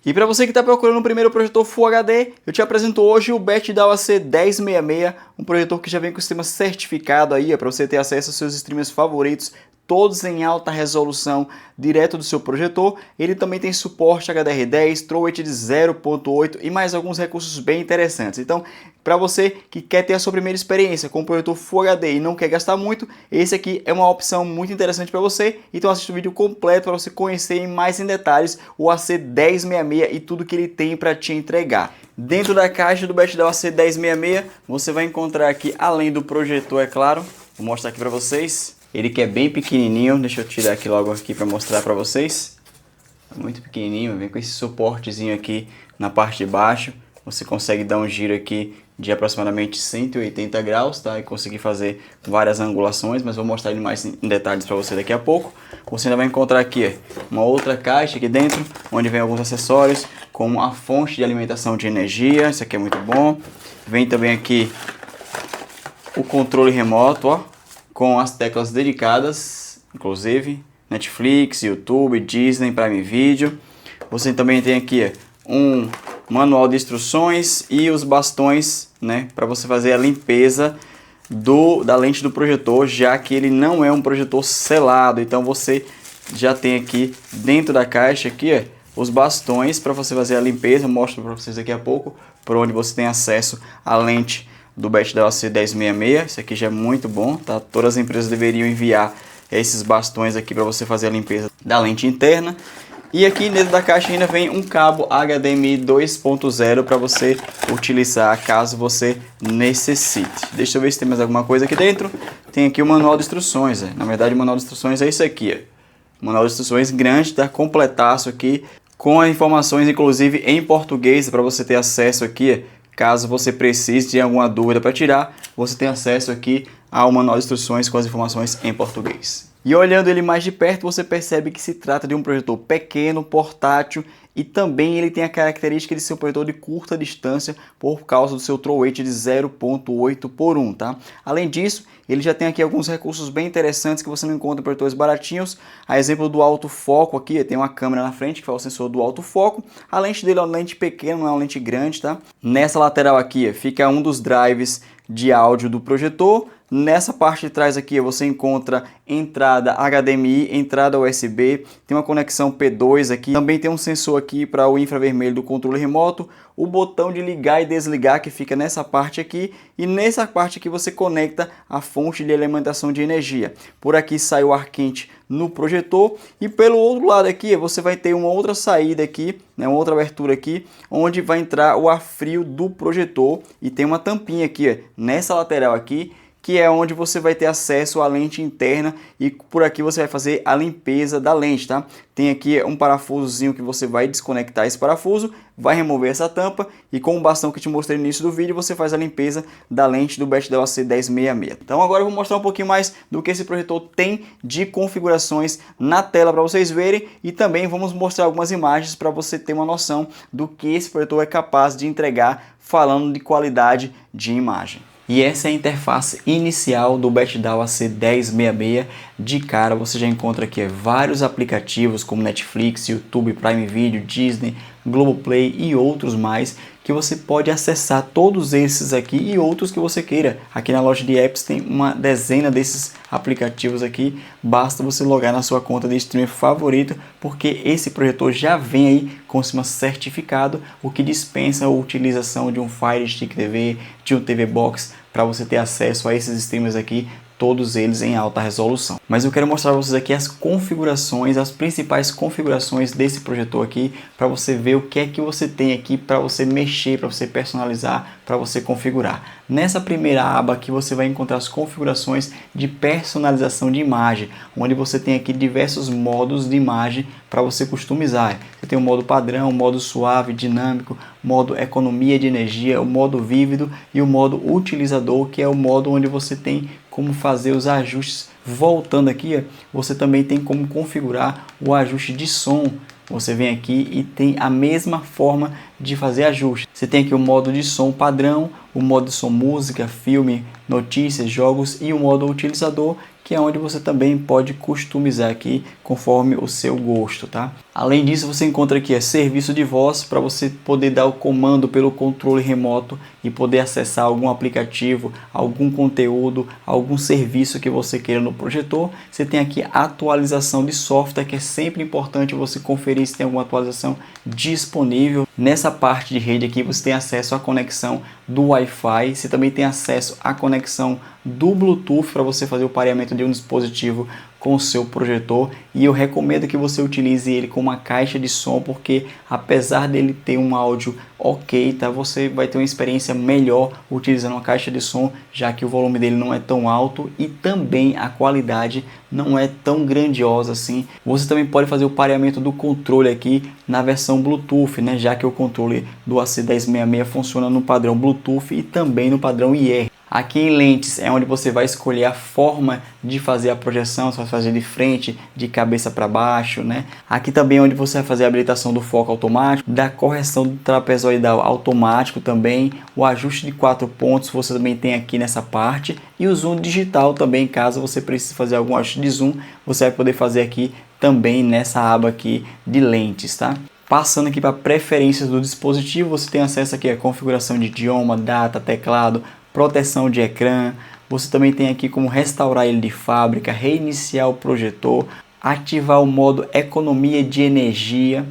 E para você que está procurando o primeiro projetor Full HD, eu te apresento hoje o BetDAW AC1066, um projetor que já vem com o sistema certificado aí, para você ter acesso aos seus streamers favoritos, todos em alta resolução, direto do seu projetor. Ele também tem suporte HDR10, TrueHD de 0.8 e mais alguns recursos bem interessantes. Então, para você que quer ter a sua primeira experiência com o projetor Full HD e não quer gastar muito, esse aqui é uma opção muito interessante para você. Então assista o vídeo completo para você conhecer mais em detalhes o AC1066 e tudo que ele tem para te entregar. Dentro da caixa do BetDAW AC1066, você vai encontrar aqui, além do projetor, é claro, vou mostrar aqui para vocês. Ele que é bem pequenininho, deixa eu tirar aqui logo aqui para mostrar para vocês. É muito pequenininho, vem com esse suportezinho aqui na parte de baixo. Você consegue dar um giro aqui de aproximadamente 180 graus, tá? E conseguir fazer várias angulações, mas vou mostrar ele mais em detalhes para você daqui a pouco. Você ainda vai encontrar aqui uma outra caixa aqui dentro, onde vem alguns acessórios, como a fonte de alimentação de energia, isso aqui é muito bom. Vem também aqui o controle remoto, ó, com as teclas dedicadas, inclusive Netflix, YouTube, Disney, Prime Video. Você também tem aqui um manual de instruções e os bastões, né, para você fazer a limpeza da lente do projetor, já que ele não é um projetor selado. Então você já tem aqui dentro da caixa aqui os bastões para você fazer a limpeza. Eu mostro para vocês daqui a pouco por onde você tem acesso à lente do BetDAW AC1066, isso aqui já é muito bom, tá? Todas as empresas deveriam enviar esses bastões aqui para você fazer a limpeza da lente interna. E aqui dentro da caixa ainda vem um cabo HDMI 2.0 para você utilizar caso você necessite. Deixa eu ver se tem mais alguma coisa aqui dentro. Tem aqui o manual de instruções, na verdade o manual de instruções é isso aqui, manual de instruções grande, tá? Completaço aqui, com as informações inclusive em português para você ter acesso aqui. Caso você precise de alguma dúvida para tirar, você tem acesso aqui ao manual de instruções com as informações em português. E olhando ele mais de perto, você percebe que se trata de um projetor pequeno, portátil, e também ele tem a característica de ser um projetor de curta distância por causa do seu TrueHD de 0.8:1, tá? Além disso, ele já tem aqui alguns recursos bem interessantes que você não encontra em projetores baratinhos. A exemplo do autofoco aqui, tem uma câmera na frente que faz o sensor do autofoco. A lente dele é uma lente pequena, não é uma lente grande, tá? Nessa lateral aqui fica um dos drives de áudio do projetor. Nessa parte de trás aqui você encontra entrada HDMI, entrada USB, tem uma conexão P2 aqui, também tem um sensor aqui para o infravermelho do controle remoto, o botão de ligar e desligar que fica nessa parte aqui, e nessa parte aqui você conecta a fonte de alimentação de energia. Por aqui sai o ar quente no projetor, e pelo outro lado aqui você vai ter uma outra saída aqui, né, uma outra abertura aqui, onde vai entrar o ar frio do projetor, e tem uma tampinha aqui nessa lateral aqui, que é onde você vai ter acesso à lente interna, e por aqui você vai fazer a limpeza da lente, tá? Tem aqui um parafusozinho que você vai desconectar esse parafuso, vai remover essa tampa, e com o bastão que te mostrei no início do vídeo, você faz a limpeza da lente do BetDAW AC1066. Então agora eu vou mostrar um pouquinho mais do que esse projetor tem de configurações na tela para vocês verem, e também vamos mostrar algumas imagens para você ter uma noção do que esse projetor é capaz de entregar, falando de qualidade de imagem. E essa é a interface inicial do BetDAW AC1066. De cara você já encontra aqui vários aplicativos como Netflix, YouTube, Prime Video, Disney, Globoplay e outros mais, que você pode acessar todos esses aqui e outros que você queira. Aqui na loja de apps tem uma dezena desses aplicativos aqui, basta você logar na sua conta de streamer favorito, porque esse projetor já vem aí com o sistema certificado, o que dispensa a utilização de um Fire Stick TV, de um TV Box, para você ter acesso a esses streamers aqui, todos eles em alta resolução. Mas eu quero mostrar para vocês aqui as configurações, as principais configurações desse projetor aqui, para você ver o que é que você tem aqui para você mexer, para você personalizar, para você configurar. Nessa primeira aba aqui você vai encontrar as configurações de personalização de imagem, onde você tem aqui diversos modos de imagem para você customizar. Você tem o modo padrão, o modo suave, dinâmico, modo economia de energia, o modo vívido e o modo utilizador, que é o modo onde você tem como fazer os ajustes. Voltando aqui, você também tem como configurar o ajuste de som. Você vem aqui e tem a mesma forma de fazer ajuste. Você tem aqui o modo de som padrão, o modo de som música, filme, notícias, jogos e o modo utilizador, que é onde você também pode customizar aqui conforme o seu gosto, tá? Além disso, você encontra aqui serviço de voz para você poder dar o comando pelo controle remoto e poder acessar algum aplicativo, algum conteúdo, algum serviço que você queira no projetor. Você tem aqui atualização de software, que é sempre importante você conferir se tem alguma atualização disponível. Nessa parte de rede aqui você tem acesso à conexão do Wi-Fi, você também tem acesso à conexão do Bluetooth para você fazer o pareamento de um dispositivo com o seu projetor, e eu recomendo que você utilize ele com uma caixa de som, porque apesar dele ter um áudio ok, tá, você vai ter uma experiência melhor utilizando uma caixa de som, já que o volume dele não é tão alto e também a qualidade não é tão grandiosa assim. Você também pode fazer o pareamento do controle aqui na versão Bluetooth, né, já que o controle do AC1066 funciona no padrão Bluetooth e também no padrão IR. Aqui em lentes é onde você vai escolher a forma de fazer a projeção, você vai fazer de frente, de cabeça para baixo, né? Aqui também é onde você vai fazer a habilitação do foco automático, da correção do trapezoidal automático também, o ajuste de 4 pontos você também tem aqui nessa parte, e o zoom digital também, caso você precise fazer algum ajuste de zoom, você vai poder fazer aqui também nessa aba aqui de lentes, tá? Passando aqui para preferências do dispositivo, você tem acesso aqui à configuração de idioma, data, teclado, proteção de ecrã. Você também tem aqui como restaurar ele de fábrica, reiniciar o projetor, ativar o modo economia de energia.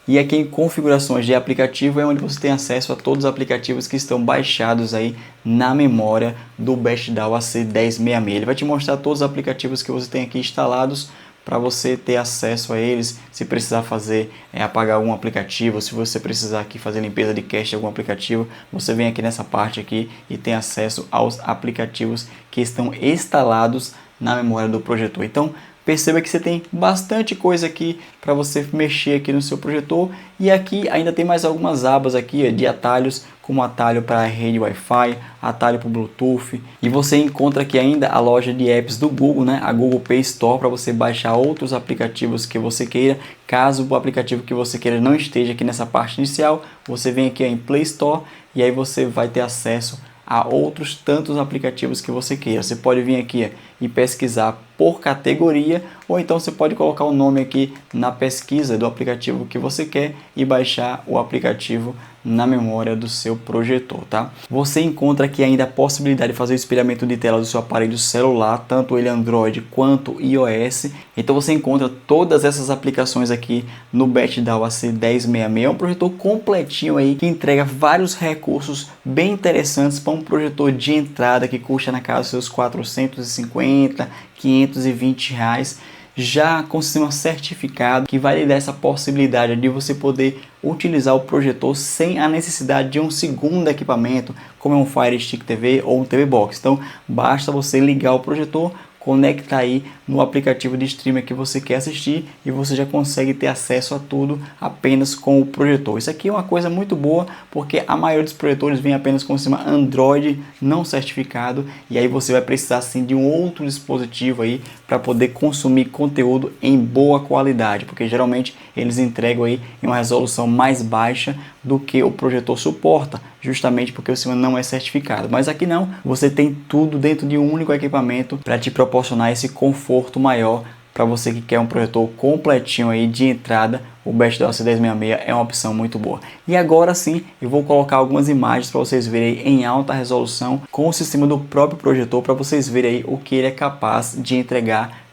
E aqui em configurações de aplicativo é onde você tem acesso a todos os aplicativos que estão baixados aí na memória do BestDAW AC1066. Ele vai te mostrar todos os aplicativos que você tem aqui instalados para você ter acesso a eles. Se precisar fazer, apagar algum aplicativo, se você precisar aqui fazer limpeza de cache de algum aplicativo, você vem aqui nessa parte aqui e tem acesso aos aplicativos que estão instalados na memória do projetor. Então perceba que você tem bastante coisa aqui para você mexer aqui no seu projetor, e aqui ainda tem mais algumas abas aqui de atalhos, como atalho para a rede Wi-Fi, atalho para o Bluetooth, e você encontra aqui ainda a loja de apps do Google, né, a Google Play Store, para você baixar outros aplicativos que você queira. Caso o aplicativo que você queira não esteja aqui nessa parte inicial, você vem aqui em Play Store e aí você vai ter acesso a outros tantos aplicativos que você queira. Você pode vir aqui e pesquisar por categoria, ou então você pode colocar o nome aqui na pesquisa do aplicativo que você quer e baixar o aplicativo na memória do seu projetor, tá? Você encontra aqui ainda a possibilidade de fazer o espelhamento de tela do seu aparelho celular, tanto ele Android quanto iOS. Então você encontra todas essas aplicações aqui no BestDAW AC1066. É um projetor completinho aí que entrega vários recursos bem interessantes para um projetor de entrada que custa na casa dos seus 450, 520 reais, já com sistema certificado, que vai lhe dar essa possibilidade de você poder utilizar o projetor sem a necessidade de um segundo equipamento, como é um Fire Stick TV ou um TV Box. Então basta você ligar o projetor, conectar aí no aplicativo de streamer que você quer assistir e você já consegue ter acesso a tudo apenas com o projetor. Isso aqui é uma coisa muito boa, porque a maioria dos projetores vem apenas com o sistema Android não certificado, e aí você vai precisar sim de um outro dispositivo aí para poder consumir conteúdo em boa qualidade, porque geralmente eles entregam aí em uma resolução mais baixa do que o projetor suporta, justamente porque o sistema não é certificado. Mas aqui não, você tem tudo dentro de um único equipamento para te proporcionar esse conforto maior. Para você que quer um projetor completinho aí de entrada, o BestDAW AC1066 é uma opção muito boa. E agora sim, eu vou colocar algumas imagens para vocês verem em alta resolução com o sistema do próprio projetor, para vocês verem aí o que ele é capaz de entregar.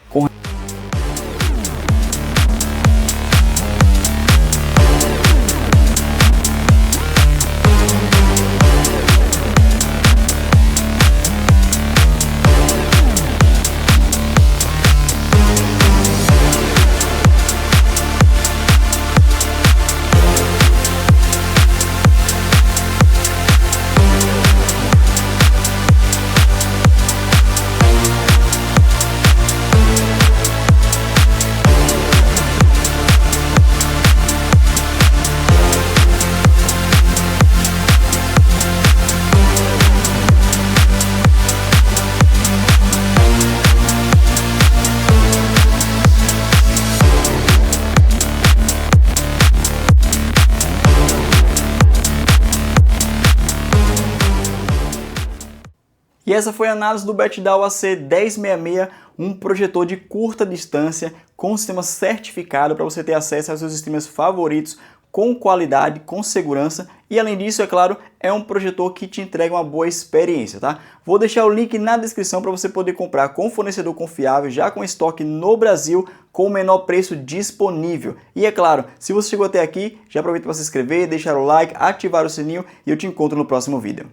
E essa foi a análise do BestDAW AC1066, um projetor de curta distância com sistema certificado para você ter acesso aos seus streamers favoritos com qualidade, com segurança e além disso, é claro, é um projetor que te entrega uma boa experiência, tá? Vou deixar o link na descrição para você poder comprar com fornecedor confiável, já com estoque no Brasil, com o menor preço disponível. E é claro, se você chegou até aqui, já aproveita para se inscrever, deixar o like, ativar o sininho e eu te encontro no próximo vídeo.